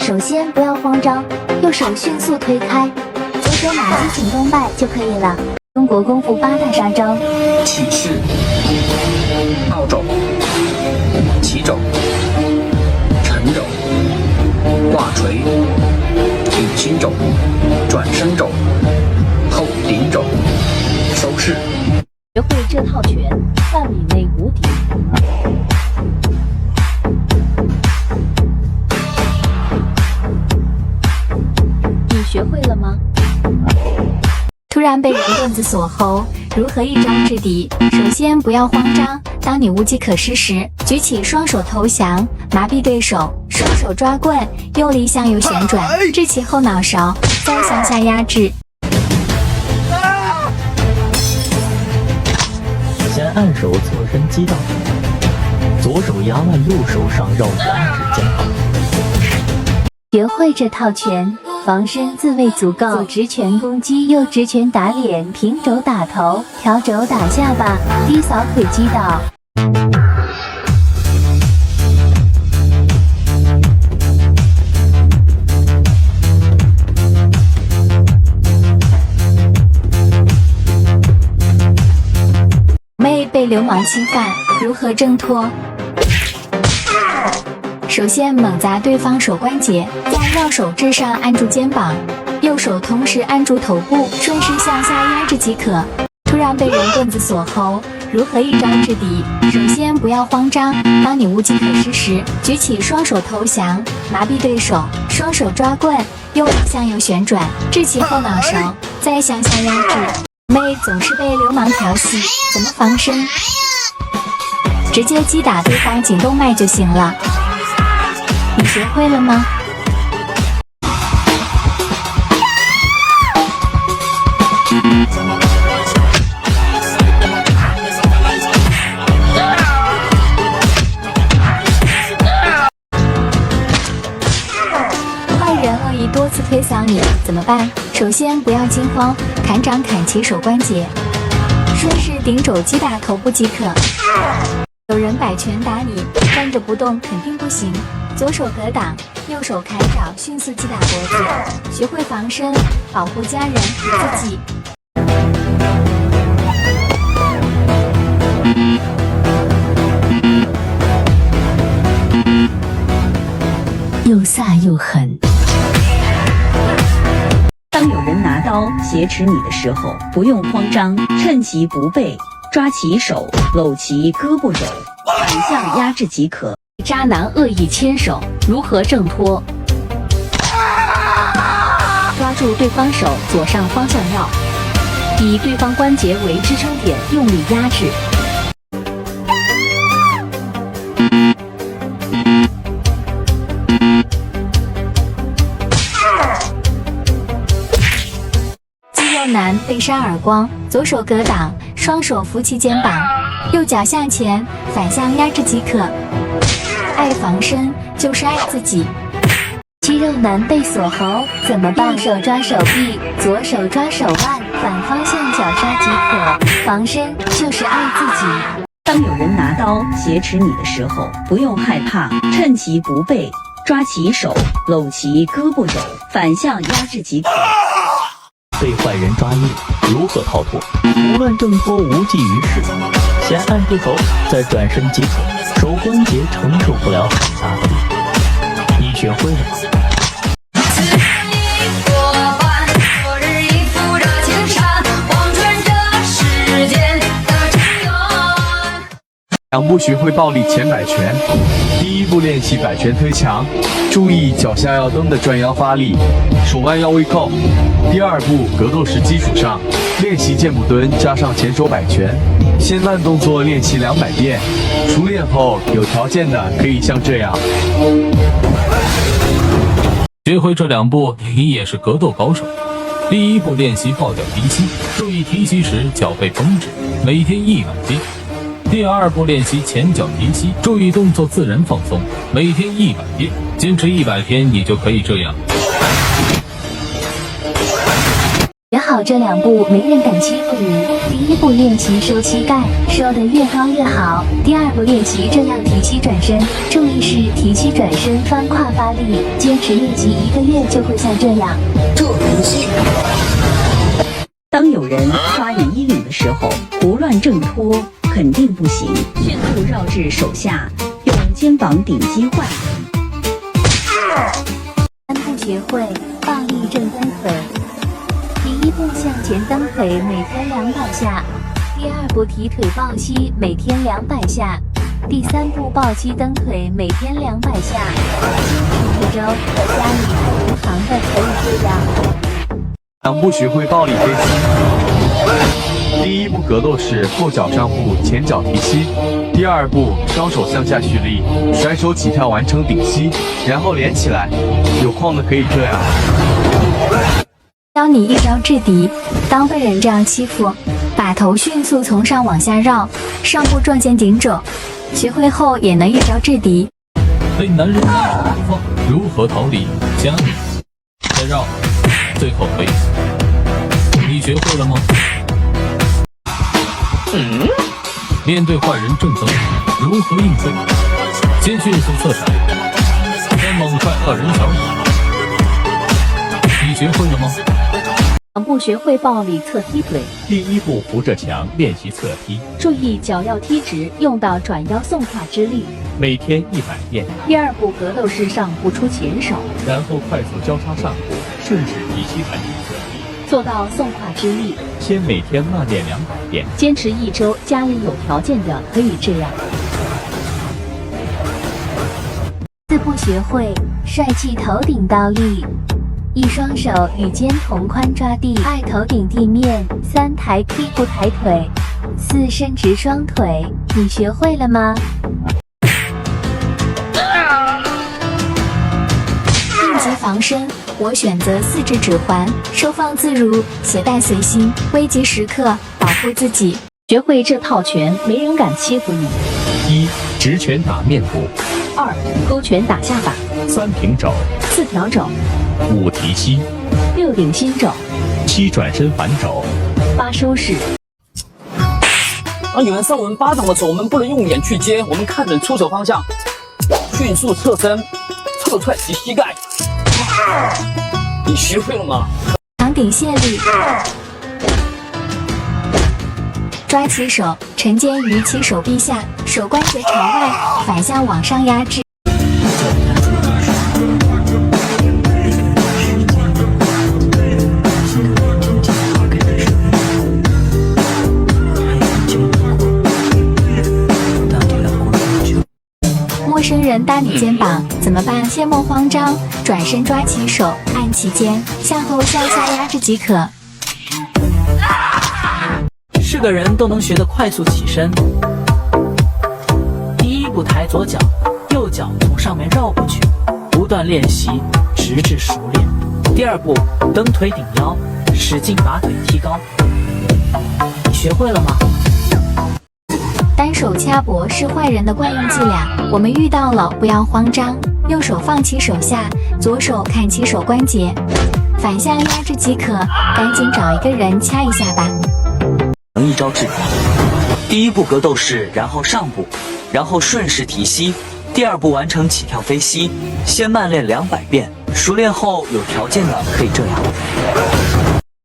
首先不要慌张，右手迅速推开，左手马击颈动脉就可以了。中国功夫8大杀招：起势、倒肘、起肘、沉肘、挂锤、挺心肘、转身肘、后顶肘、收势。学会这套拳，范围内无敌。你学会了吗？突然被人棍子锁喉，如何一招制敌？首先不要慌张，当你无计可施时，举起双手投降，麻痹对手，双手抓棍，用力向右旋转，制其后脑勺，再向下压制。先按手侧身击到底，左手压腕，右手上绕压制肩膀。学会这套拳，防身自卫足够。左直拳攻击，右直拳打脸，平肘打头，挑肘打下巴，低扫腿击倒。妹被流氓侵犯，如何挣脱？首先猛砸对方手关节，在右手至上按住肩膀，右手同时按住头部，顺势向下压制即可。突然被人棍子锁喉，如何一招制敌？首先不要慌张，当你无计可施时，举起双手投降，麻痹对手，双手抓棍，用力向右旋转，制其后脑勺，再向下压制。妹总是被流氓调戏，怎么防身？直接击打对方颈动脉就行了。你学会了吗？坏人恶意多次推搡你，怎么办？首先不要惊慌，砍掌砍其手关节，顺势顶肘击打头部即可。有人摆拳打你，站着不动肯定不行。左手格挡，右手砍掌，迅速击打脖子。学会防身，保护家人和自己。又飒又狠。当有人拿刀挟持你的时候，不用慌张，趁其不备，抓其手，搂其胳膊肘，反向压制即可。渣男恶意牵手，如何挣脱？抓住对方手左上方向绕，以对方关节为支撑点，用力压制。肌肉男被扇耳光，左手格挡，双手扶其肩膀，右脚向前，反向压制即可。爱防身就是爱自己。肌肉男被锁喉怎么办？右手抓手臂，左手抓手腕，反方向绞杀即可。防身就是爱自己。当有人拿刀挟持你的时候，不用害怕，趁其不备，抓其手，搂其胳膊肘，反向压制即可。被坏人抓捏，如何逃脱？无论挣脱无济于事，先按住手，再转身即可。手关节承受不了很大的力，你学会了吗？2步学会暴力前摆拳。第1步练习摆拳推墙，注意脚下要蹬的转腰发力，手腕要微扣。第2步格斗时基础上练习箭步蹲加上前手摆拳，先慢动作练习200遍，熟练后有条件的可以像这样。学会这2步，你也是格斗高手。第1步练习抱脚提膝，注意提膝时脚背绷直，每天100遍。第2步练习前脚提膝，注意动作自然放松，每天100遍，坚持100天，你就可以这样。学好这2步，没人敢欺负你。第1步练习收膝盖，收得越高越好。第2步练习这样提膝转身，注意是提膝转身，翻胯发力。坚持练习1个月就会像这样。当有人抓你衣领的时候，胡乱挣脱肯定不行，迅速绕至手下，用肩膀顶击换3步学会暴力正蹬腿。第1步向前蹬腿，每天200下。第2步提腿抱膝，每天200下。第3步抱膝蹬腿，每天200下。坚持1周，在家里开银行的可以这样。2步学会暴力飞膝。第1步格斗式后脚上步，前脚提膝。第2步双手向下蓄力，甩手起跳完成顶膝，然后连起来。有空的可以这样。教你一招制敌，当被人这样欺负，把头迅速从上往下绕，上部撞肩顶肘，学会后也能一招制敌。被男人拉手不放，如何逃离？加你，再绕，最后飞。你学会了吗？面对坏人正蹬，如何应对？先迅速侧闪，再猛踹恶人小腿。你学会了吗2步学会暴力侧踢腿。第1步扶着墙练习侧踢，注意脚要踢直，用到转腰送胯之力。每天100遍。第2步格斗式上步出前手，然后快速交叉上步，顺势提膝弹起侧踢，做到送胯之力。先每天慢练200遍，坚持1周，家里有条件的可以这样。4步学会帅气头顶倒立。1双手与肩同宽抓地，2头顶地面，3抬屁股抬腿，4伸直双腿。你学会了吗？应急防身，我选择4指指环，收放自如，携带随心，危急时刻保护自己。学会这套拳，没人敢欺负你。1直拳打面部2勾拳打下巴，3平肘，4挑肘，5提膝，6顶心肘，7转身反肘，8收拾。当有人扇我们巴掌的时候，我们不能用眼去接，我们看准出手方向，迅速侧身，侧踹其膝盖。你学会了吗？长顶卸力，抓起手，沉肩于其手臂下，手关节朝外，反向往上压制。陌生人搭你肩膀怎么办？切莫慌张，转身抓起手，按其肩，向后向下压制即可。是个人都能学得快速起身。第1步抬左脚，右脚从上面绕过去，不断练习，直至熟练。第2步蹬腿顶腰，使劲把腿提高。你学会了吗？单手掐脖是坏人的惯用伎俩，我们遇到了不要慌张，右手放其手下，左手看其手关节，反向压制即可。赶紧找一个人掐一下吧。能一招制敌。第1步格斗式，然后上步，然后顺势提膝。第2步完成起跳飞膝，先慢练200遍，熟练后有条件的可以这样。